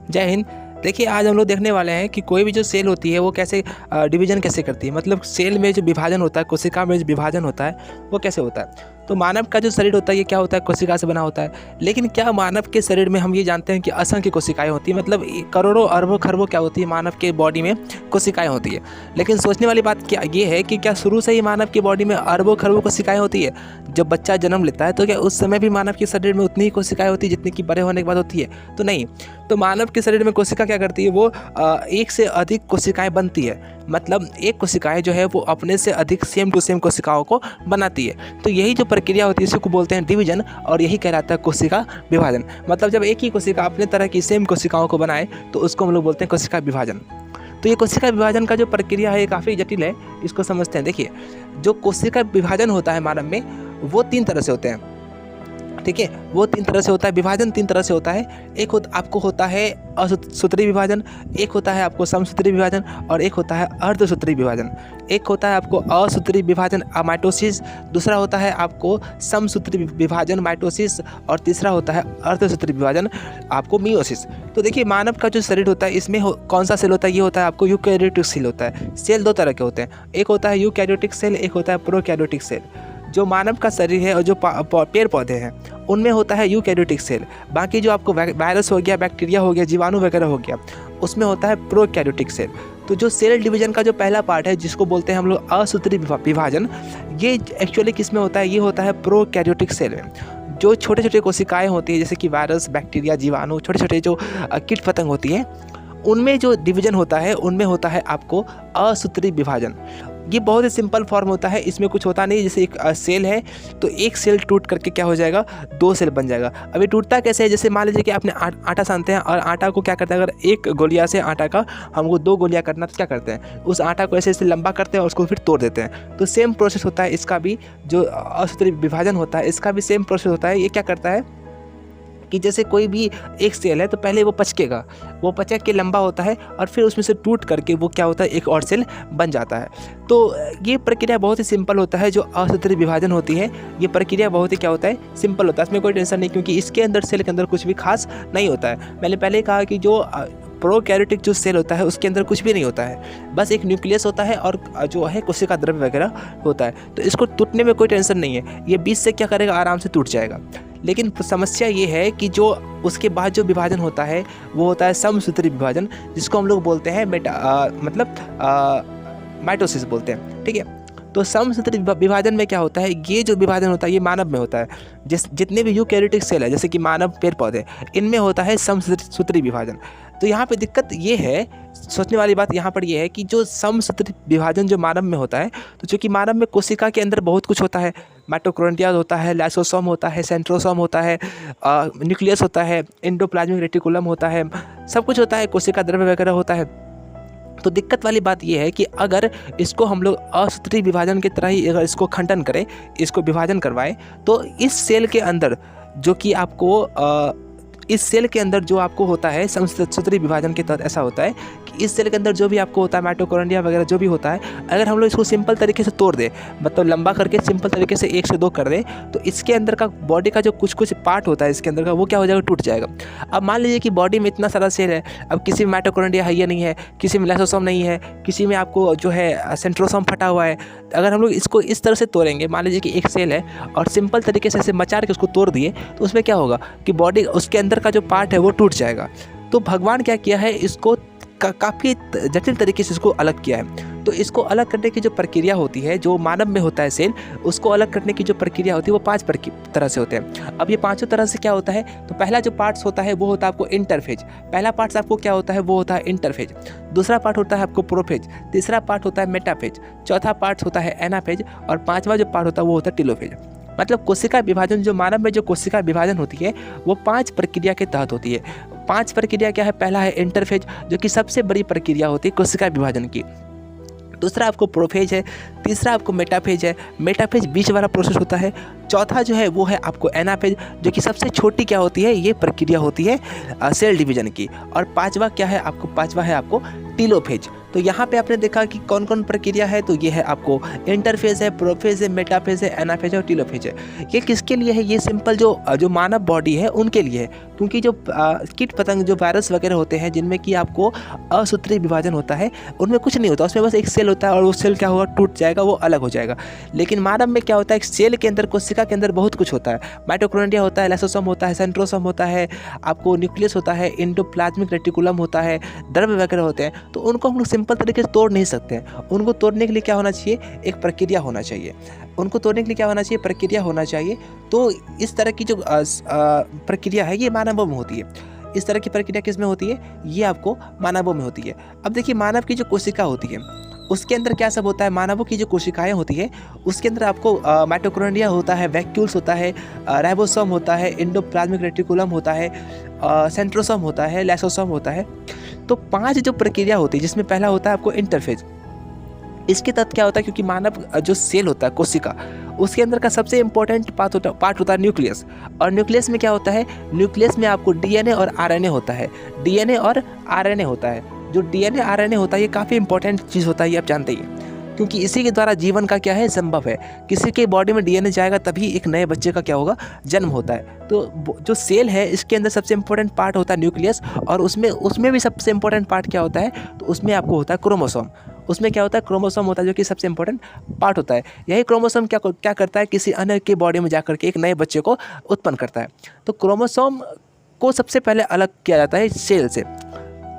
जय हिंद। देखिए, आज हम लोग देखने वाले हैं कि कोई भी जो सेल होती है वो कैसे डिवीज़न कैसे करती है। मतलब सेल में जो विभाजन होता है, कोशिका में जो विभाजन होता है वो कैसे होता है। तो मानव का जो शरीर होता है ये क्या होता है, कोशिका से बना होता है। लेकिन क्या मानव के शरीर में हम ये जानते हैं कि असंख्य कोशिकाएं होती हैं, मतलब करोड़ों अरबों खरबों क्या होती है मानव के बॉडी में कोशिकाएं होती है। लेकिन सोचने वाली बात क्या ये है कि क्या शुरू से ही मानव की बॉडी में अरबों खरबों कोशिकाएं होती है। जब बच्चा जन्म लेता है तो क्या उस समय भी मानव के शरीर में उतनी ही कोशिकाएं होती है जितनी कि बड़े होने के बाद होती है? तो नहीं। तो मानव के शरीर में कोशिका क्या करती है, वो एक से अधिक कोशिकाएं बनती है। मतलब एक कोशिकाएं जो है वो अपने से अधिक सेम टू सेम कोशिकाओं को बनाती है। तो यही जो प्रक्रिया होती है इसी को बोलते हैं डिवीजन, और यही कहलाता है कोशिका विभाजन। मतलब जब एक ही कोशिका अपने तरह की सेम कोशिकाओं को बनाए तो उसको हम लोग बोलते हैं कोशिका विभाजन। तो ये कोशिका विभाजन का जो प्रक्रिया है ये काफ़ी जटिल है, इसको समझते हैं। देखिए, जो कोशिका विभाजन होता है मानव में वो 3 तरह से होते हैं। ठीक है, वो 3 तरह से होता है, विभाजन 3 तरह से होता है। एक आपको होता है असूत्री विभाजन, एक होता है आपको समसूत्री विभाजन, और एक होता है अर्धसूत्री विभाजन। एक होता है आपको असूत्री विभाजन माइटोसिस, दूसरा होता है आपको समसूत्री विभाजन माइटोसिस, और तीसरा होता है अर्धसूत्री विभाजन आपको मियोसिस। तो देखिए, मानव का जो शरीर होता है इसमें कौन सा सेल होता है, ये होता है आपको यूकैरियोटिक सेल होता है। सेल 2 तरह के होते हैं, एक होता है यूकैरियोटिक सेल, एक होता है प्रोकैरियोटिक सेल। जो मानव का शरीर है और जो पेड़ पौधे हैं उनमें होता है यूकैरियोटिक सेल। बाकी जो आपको वायरस हो गया, बैक्टीरिया हो गया, जीवाणु वगैरह हो गया, उसमें होता है प्रोकैरियोटिक सेल। तो जो सेल डिवीजन का जो पहला पार्ट है जिसको बोलते हैं हम लोग असूत्री विभाजन, ये एक्चुअली किस में होता है, ये होता है प्रोकैरियोटिक सेल में। जो छोटे छोटे कोशिकाएँ होती हैं जैसे कि वायरस, बैक्टीरिया, जीवाणु, छोटे छोटे जो कीट पतंग होती हैं, उनमें जो डिवीजन होता है उनमें होता है आपको असूत्री विभाजन। ये बहुत ही सिंपल फॉर्म होता है, इसमें कुछ होता नहीं। जैसे एक सेल है तो एक सेल टूट करके क्या हो जाएगा, 2 सेल बन जाएगा। अब ये टूटता कैसे है, जैसे मान लीजिए कि आपने आटा सानते हैं और आटा को क्या करते हैं, अगर एक गोलियां से आटा का हमको 2 गोलियां करना तो क्या करते हैं, उस आटा को ऐसे ऐसे लंबा करते हैं और उसको फिर तोड़ देते हैं। तो सेम प्रोसेस होता है इसका भी, जो असूत्री विभाजन होता है इसका भी सेम प्रोसेस होता है। ये क्या करता है कि जैसे कोई भी एक सेल है तो पहले वो पचकेगा, वो पचक के लंबा होता है और फिर उसमें से टूट करके वो क्या होता है, एक और सेल बन जाता है। तो ये प्रक्रिया बहुत ही सिंपल होता है। जो असूत्री विभाजन होती है ये प्रक्रिया बहुत ही क्या होता है, सिंपल होता है। इसमें कोई टेंशन नहीं, क्योंकि इसके अंदर सेल के अंदर कुछ भी खास नहीं होता है। मैंने पहले कहा कि जो प्रोकैरियोटिक जो सेल होता है उसके अंदर कुछ भी नहीं होता है, बस एक न्यूक्लियस होता है और जो है कोशिका द्रव्य वगैरह होता है। तो इसको टूटने में कोई टेंशन नहीं है, ये बीच से क्या करेगा, आराम से टूट जाएगा। लेकिन समस्या ये है कि जो उसके बाद जो विभाजन होता है वो होता है समसूत्री विभाजन, जिसको हम लोग बोलते हैं माइटोसिस बोलते हैं। ठीक है, तो समसूत्री विभाजन में क्या होता है, ये जो विभाजन होता है ये मानव में होता है। जितने भी यूकैरियोटिक सेल है जैसे कि मानव, पेड़ पौधे, इनमें होता है समसूत्री विभाजन। तो यहाँ पे दिक्कत ये है, सोचने वाली बात यहाँ पर ये है कि जो समसूत्री विभाजन जो मानव में होता है, तो चूँकि मानव में कोशिका के अंदर बहुत कुछ होता है, माइटोकॉन्ड्रिया होता है, लाइसोसोम होता है, सेंट्रोसोम होता है, न्यूक्लियस होता है, एंडोप्लाज्मिक रेटिकुलम होता है, सब कुछ होता है, कोशिका द्रव्य वगैरह होता है। तो दिक्कत वाली बात यह है कि अगर इसको हम लोग असूत्री विभाजन की तरह ही अगर इसको खंडन करें, इसको विभाजन करवाएं, तो इस सेल के अंदर जो कि आपको इस सेल के अंदर जो आपको होता है समसूत्री विभाजन के तहत ऐसा होता है कि इस सेल के अंदर जो भी आपको होता है माइटोकॉन्ड्रिया वगैरह जो भी होता है, अगर हम लोग इसको सिंपल तरीके से तोड़ दें, मतलब लंबा करके सिंपल तरीके से 1 से 2 कर दें, तो इसके अंदर का बॉडी का जो कुछ कुछ पार्ट होता है इसके अंदर का, वो क्या हो जाएगा, टूट जाएगा। अब मान लीजिए कि बॉडी में इतना सारा सेल है, अब किसी में माइटोकॉन्ड्रिया है या नहीं है, किसी में लाइसोसोम नहीं है, किसी में आपको जो है सेंट्रोसोम फटा हुआ है। अगर हम लोग इसको इस तरह से तोड़ेंगे, मान लीजिए कि एक सेल है और सिंपल तरीके से ऐसे मचार के उसको तोड़ दिए, तो उसमें क्या होगा कि बॉडी, उसके अंदर का जो पार्ट है वो टूट जाएगा। तो भगवान क्या किया है, इसको काफ़ी जटिल तरीके से इसको अलग किया है। तो इसको अलग करने की जो प्रक्रिया होती है, जो मानव में होता है सेल, उसको अलग करने की जो प्रक्रिया होती है वो 5 तरह से होते हैं। अब ये 5 तरह से क्या होता है, तो पहला जो पार्ट्स होता है वो होता है आपको इंटरफेज। पहला पार्ट्स आपको क्या होता है, वो होता है इंटरफेज। दूसरा पार्ट होता है आपको प्रोफेज, तीसरा पार्ट होता है मेटाफेज, चौथा पार्ट होता है एनाफेज, और 5वां जो पार्ट होता है वो होता है टेलोफेज। मतलब कोशिका विभाजन, जो मानव में जो कोशिका विभाजन होती है वो 5 प्रक्रिया के तहत होती है। 5 प्रक्रिया क्या है, पहला है इंटरफेज, जो कि सबसे बड़ी प्रक्रिया होती है कोशिका विभाजन की। दूसरा आपको प्रोफेज है, तीसरा आपको मेटाफेज है, मेटाफेज बीच वाला प्रोसेस होता है, चौथा जो है वो है आपको एनाफेज, जो कि सबसे छोटी क्या होती है, ये प्रक्रिया होती है सेल डिवीजन की, और पांचवा क्या है आपको, पांचवा है आपको टीलोफेज। तो यहाँ पे आपने देखा कि कौन कौन प्रक्रिया है, तो ये है आपको इंटरफेज है, प्रोफेज है, मेटाफेज है, एनाफेज है और टीलोफेज है। ये किसके लिए है? ये सिंपल जो मानव बॉडी है उनके लिए है, क्योंकि जो कीट पतंग, जो वायरस वगैरह होते हैं जिनमें कि आपको असूत्रीय विभाजन होता है, उनमें कुछ नहीं होता, उसमें बस एक सेल होता है और वो सेल क्या होगा, टूट जाएगा, वो अलग हो जाएगा। लेकिन मानव में क्या होता है, एक सेल के अंदर, कोशिका के अंदर बहुत कुछ होता है। माइटोकॉन्ड्रिया होता है, लाइसोसोम होता है, सेंट्रोसोम होता है, आपको न्यूक्लियस होता है, एंडोप्लाज्मिक रेटिकुलम होता है, द्रव्य वगैरह होते हैं। तो उनको हम लोग सिंपल तरीके से तोड़ नहीं सकते हैं। उनको तोड़ने के लिए क्या होना चाहिए? एक प्रक्रिया होना चाहिए। उनको तोड़ने के लिए क्या होना चाहिए? प्रक्रिया होना चाहिए। तो इस तरह की जो प्रक्रिया है ये मानवों में होती है। इस तरह की प्रक्रिया किस में होती है? ये आपको मानवों में होती है। अब देखिए, मानव की जो कोशिका होती है उसके अंदर क्या सब होता है? मानवों की जो कोशिकाएं होती है उसके अंदर आपको माइटोकॉन्ड्रिया होता है, वैक्यूल्स होता है, राइबोसोम होता है, एंडोप्लाज्मिक रेटिकुलम होता है, सेंट्रोसोम होता है, लाइसोसोम होता है। तो 5 जो प्रक्रिया होती है, जिसमें पहला होता है आपको इंटरफेज। इसके तहत क्या होता है, क्योंकि मानव जो सेल होता है, कोशिका, उसके अंदर का सबसे इंपॉर्टेंट पार्ट होता है न्यूक्लियस। और न्यूक्लियस में क्या होता है? न्यूक्लियस में आपको डीएनए और आरएनए होता है। डीएनए और आरएनए होता है। जो डीएनए आरएनए होता है ये काफ़ी इंपॉर्टेंट चीज़ होता है, ये आप जानते ही हैं, क्योंकि इसी के द्वारा जीवन का क्या है, संभव है। किसी के बॉडी में डीएनए जाएगा तभी एक नए बच्चे का क्या होगा, जन्म होता है। तो जो सेल है इसके अंदर सबसे इंपॉर्टेंट पार्ट होता है न्यूक्लियस, और उसमें भी सबसे इंपॉर्टेंट पार्ट क्या होता है, तो उसमें आपको होता है क्रोमोसोम। उसमें क्या होता है? क्रोमोसोम होता है, जो कि सबसे इंपॉर्टेंट पार्ट होता है। यही क्रोमोसोम क्या करता है, किसी अन्य के बॉडी में जाकर के एक नए बच्चे को उत्पन्न करता है। तो क्रोमोसोम को सबसे पहले अलग किया जाता है सेल से।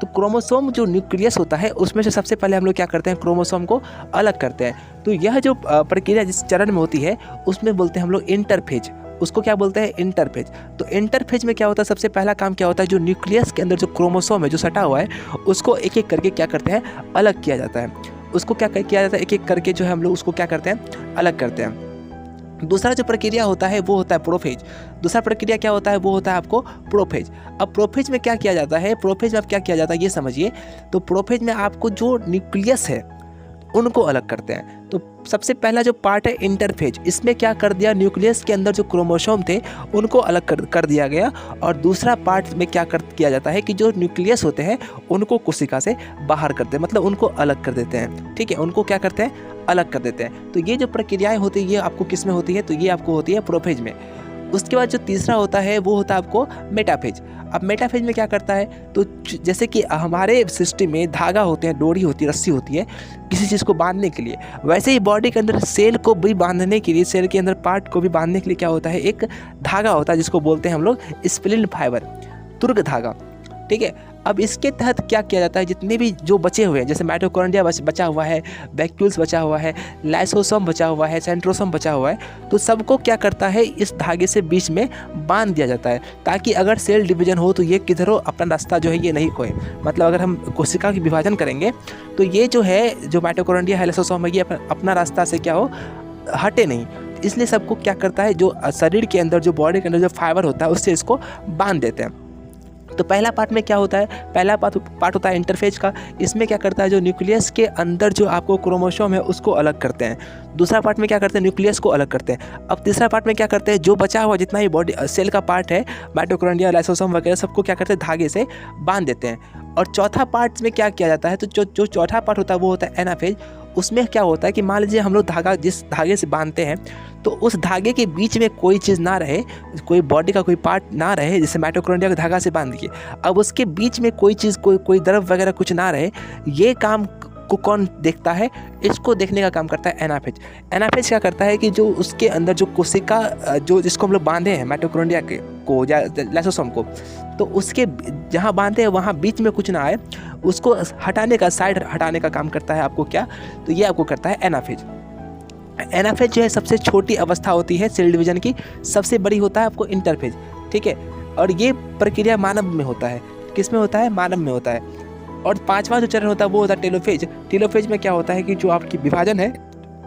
तो क्रोमोसोम जो न्यूक्लियस होता है उसमें से सबसे पहले हम लोग क्या करते हैं, क्रोमोसोम को अलग करते हैं। तो यह जो प्रक्रिया जिस चरण में होती है उसमें बोलते हैं हम लोग इंटरफेज। उसको क्या बोलते हैं? इंटरफेज। तो इंटरफेज में क्या होता है? सबसे पहला काम क्या होता है, जो न्यूक्लियस के अंदर जो क्रोमोसोम है जो सटा हुआ है उसको एक एक करके क्या करते हैं, अलग किया जाता है। उसको क्या किया जाता है, एक एक करके जो है हम लोग उसको क्या करते हैं, अलग करते हैं। दूसरा जो प्रक्रिया होता है वो होता है प्रोफेज। दूसरा प्रक्रिया क्या होता है, वो होता है आपको प्रोफेज। अब प्रोफेज में क्या किया जाता है, प्रोफेज में अब क्या किया जाता है ये समझिए। तो प्रोफेज में आपको जो न्यूक्लियस है उनको अलग करते हैं। तो सबसे पहला जो पार्ट है इंटरफेज, इसमें क्या कर दिया, न्यूक्लियस के अंदर जो क्रोमोसोम थे उनको अलग कर दिया गया। और दूसरा पार्ट में क्या किया जाता है कि जो न्यूक्लियस होते हैं उनको कोशिका से बाहर करते हैं, मतलब उनको अलग कर देते हैं। ठीक है, उनको क्या करते हैं, अलग कर देते हैं। तो ये जो प्रक्रियाएं होती है ये आपको किस में होती है, तो ये आपको होती है प्रोफेज में। उसके बाद जो तीसरा होता है वो होता है आपको मेटाफेज। अब मेटाफेज में क्या करता है, तो जैसे कि हमारे सिस्टम में धागा होते हैं, डोरी होती है, रस्सी होती है किसी चीज़ को बांधने के लिए, वैसे ही बॉडी के अंदर सेल को भी बांधने के लिए, सेल के अंदर पार्ट को भी बांधने के लिए क्या होता है, एक धागा होता है जिसको बोलते हैं हम लोग स्पिलिन फाइबर, तुर्क धागा। ठीक है, अब इसके तहत क्या किया जाता है, जितने भी जो बचे हुए हैं, जैसे माइटोकॉन्ड्रिया बचा हुआ है, वैक्यूल्स बचा हुआ है, लाइसोसोम बचा हुआ है, सेंट्रोसोम बचा हुआ है, तो सबको क्या करता है, इस धागे से बीच में बांध दिया जाता है, ताकि अगर सेल डिवीजन हो तो ये किधरों अपना रास्ता जो है ये नहीं खोए। मतलब अगर हम कोशिका की विभाजन करेंगे तो ये जो है, जो माइटोकॉन्ड्रिया है, लाइसोसोम है, ये अपना रास्ता से क्या हो, हटे नहीं। इसलिए सबको क्या करता है, जो शरीर के अंदर, जो बॉडी के अंदर जो फाइबर होता है उससे इसको बांध देते हैं। तो पहला पार्ट में क्या होता है, पहला पार्ट होता है इंटरफेज का। इसमें क्या करता है, जो न्यूक्लियस के अंदर जो आपको क्रोमोसोम है उसको अलग करते हैं। दूसरा पार्ट में क्या करते हैं, न्यूक्लियस को अलग करते हैं। अब तीसरा पार्ट में क्या करते हैं, जो बचा हुआ जितना ही बॉडी सेल का पार्ट है, माइटोकॉन्ड्रिया, लाइसोसोम वगैरह, सबको क्या करते हैं, धागे से बांध देते हैं। और चौथा पार्ट में क्या किया जाता है, तो जो चौथा पार्ट होता है वो होता है एनाफेज। उसमें क्या होता है कि मान लीजिए हम लोग धागा जिस धागे से बांधते हैं तो उस धागे के बीच में कोई चीज़ ना रहे, कोई बॉडी का कोई पार्ट ना रहे, जैसे माइटोकॉन्ड्रिया का धागा से बांध दिए, अब उसके बीच में कोई चीज़, कोई द्रव वगैरह कुछ ना रहे, ये काम को कौन देखता है, इसको देखने का काम करता है एनाफेज। एनाफेज क्या करता है कि जो उसके अंदर जो कोशिका, जो जिसको हम लोग बांधे हैं माइटोकॉन्ड्रिया को या लाइसोसोम को, तो उसके जहाँ बांधे हैं वहाँ बीच में कुछ ना आए, उसको हटाने का, साइड हटाने का काम करता है आपको क्या, तो ये आपको करता है एनाफेज। एनाफेज जो है सबसे छोटी अवस्था होती है सेल डिवीजन की, सबसे बड़ी होता है आपको इंटरफेज। ठीक है, और ये प्रक्रिया मानव में होता है। किस में होता है, मानव में होता है। और पांचवा जो चरण होता है वो होता है टेलोफेज। टेलोफेज में क्या होता है कि जो आपकी विभाजन है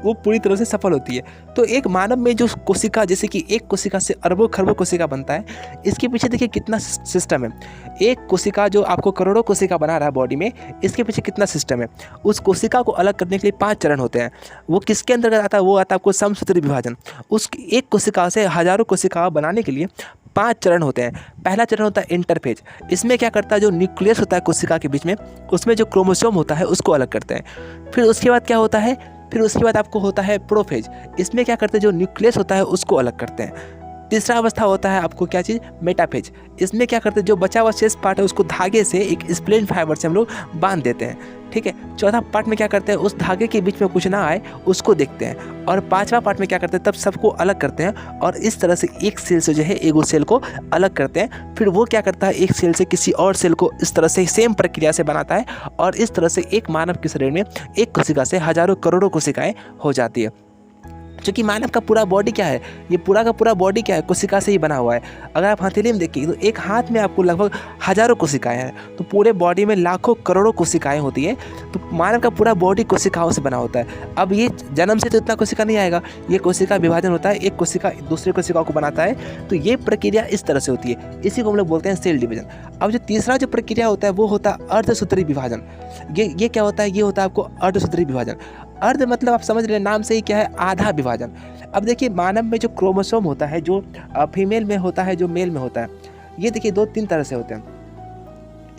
वो पूरी तरह से सफल होती है। तो एक मानव में जो कोशिका, जैसे कि एक कोशिका से अरबों खरबों कोशिका बनता है, इसके पीछे देखिए कितना सिस्टम है। एक कोशिका जो आपको करोड़ों कोशिका बना रहा है बॉडी में, इसके पीछे कितना सिस्टम है। उस कोशिका को अलग करने के लिए 5 चरण होते हैं। वो किसके अंतर्गत आता है? वो आता है आपको समसूत्री विभाजन। उस एक कोशिका से हजारों कोशिका बनाने के लिए 5 चरण होते हैं। पहला चरण होता है इंटरफेज। इसमें क्या करता है, जो न्यूक्लियस होता है कोशिका के बीच में, उसमें जो क्रोमोसोम होता है उसको अलग करते हैं। फिर उसके बाद क्या होता है, फिर उसके बाद आपको होता है प्रोफेज। इसमें क्या करते हैं, जो न्यूक्लियस होता है उसको अलग करते हैं। तीसरा अवस्था होता है आपको क्या चीज़, मेटाफेज। इसमें क्या करते हैं, जो बचा हुआ शेष पार्ट है उसको धागे से एक स्प्लिन फाइबर से हम लोग बांध देते हैं, ठीक है। चौथा पार्ट में क्या करते हैं, उस धागे के बीच में कुछ ना आए उसको देखते हैं। और 5वां पार्ट में क्या करते हैं, तब सबको अलग करते हैं और इस तरह से एक सेल से जो है एगो सेल को अलग करते हैं। फिर वो क्या करता है, एक सेल से किसी और सेल को इस तरह से सेम प्रक्रिया से बनाता है और इस तरह से एक मानव के शरीर में एक कोशिका से हजारों करोड़ों कोशिकाएं हो जाती है। क्योंकि मानव का पूरा बॉडी क्या है, ये पूरा का पूरा बॉडी क्या है, कोशिका से ही बना हुआ है। अगर आप हथेली में देखिए तो एक हाथ में आपको लगभग हजारों कोशिकाएं हैं, तो पूरे बॉडी में लाखों करोड़ों कोशिकाएं होती है। तो मानव का पूरा बॉडी कोशिकाओं से बना होता है। अब ये जन्म से तो इतना कोशिका नहीं आएगा, ये कोशिका विभाजन होता है, एक कोशिका दूसरे कोशिकाओं को बनाता है। तो ये प्रक्रिया इस तरह से होती है, इसी को हम लोग बोलते हैं सेल डिवीजन। अब जो तीसरा जो प्रक्रिया होता है वो होता है अर्धसूत्री विभाजन। ये क्या होता है, ये होता है आपको अर्धसूत्री विभाजन। अर्ध मतलब आप समझ रहे हैं, नाम से ही क्या है, आधा विभाजन। अब देखिए मानव में जो क्रोमोसोम होता है, जो फीमेल में होता है, जो मेल में होता है, ये देखिए 2-3 तरह से होते हैं।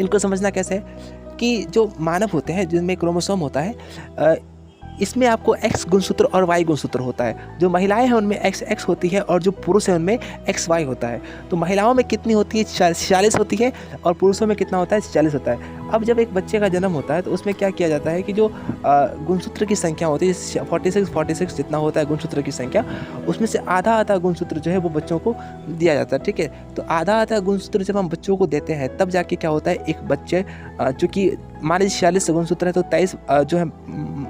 इनको समझना कैसे है कि जो मानव होते हैं जिनमें क्रोमोसोम होता है, इसमें आपको एक्स गुणसूत्र और वाई गुणसूत्र होता है। जो महिलाएं हैं उनमें एक्स होती है और जो पुरुष है उनमें XY होता है। तो महिलाओं में कितनी होती है, 46 होती है और पुरुषों में कितना होता है, 40 होता है। अब जब एक बच्चे का जन्म होता है तो उसमें क्या किया जाता है कि जो गुणसूत्र की संख्या होती है 46 जितना होता है गुणसूत्र की संख्या, उसमें से आधा गुणसूत्र जो है वो बच्चों को दिया जाता है, ठीक है। तो आधा गुणसूत्र जब हम बच्चों को देते हैं तब जाके क्या होता है, एक बच्चे चूँकि मान लीजिए 46 गुणसूत्र है तो 23 जो है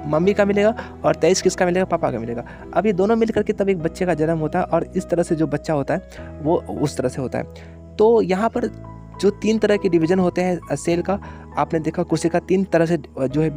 मम्मी का मिलेगा और 23 किसका मिलेगा, पापा का मिलेगा। अब ये दोनों मिल करके तब एक बच्चे का जन्म होता है और इस तरह से जो बच्चा होता है वो उस तरह से होता है। तो यहाँ पर जो 3 तरह के डिवीजन होते हैं सेल का, आपने देखा कोशिका 3 तरह से जो है